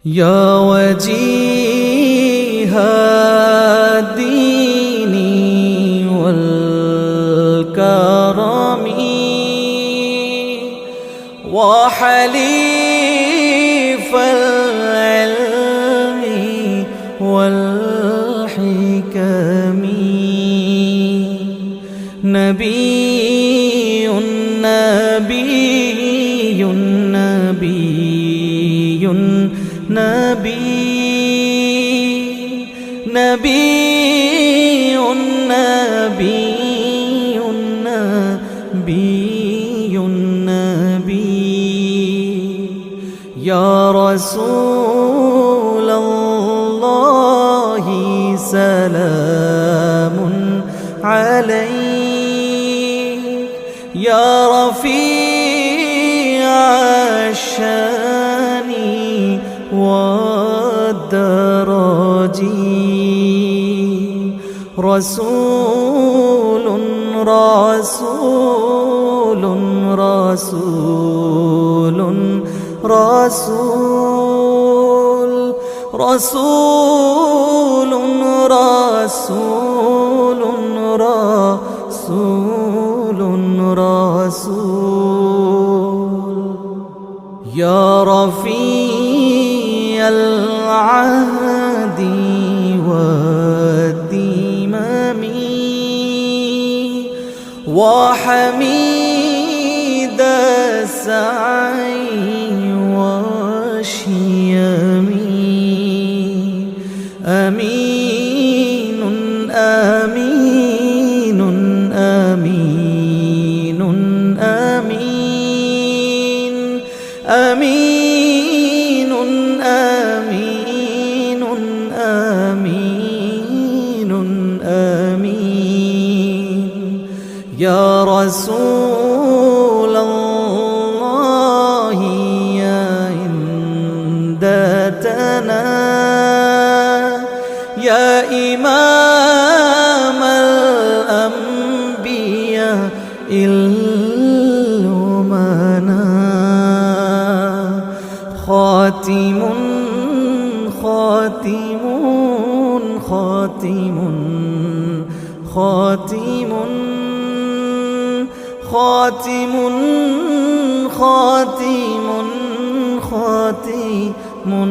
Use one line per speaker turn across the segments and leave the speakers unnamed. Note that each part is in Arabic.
يا وجيه الدين والكرم وحليف العلم والحكم نبي نبي نبي نبي نبي نبي نبي نبي يا رسول الله سلام عليك يا رفيع الشان والدرج رسول رسول رسول رسول رسول رسول رسول رسول يا رفيع العهد والذمم وحميد السعي والشيم أمين آمين آمين آمين آمين آمين آمين آمين يا رسول الله يا عندتنا يا إمام الأنبياء الأمنا خاتم خاتم خاتم خاتم خاتم خاتم خاتم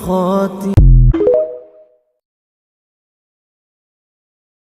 خاتم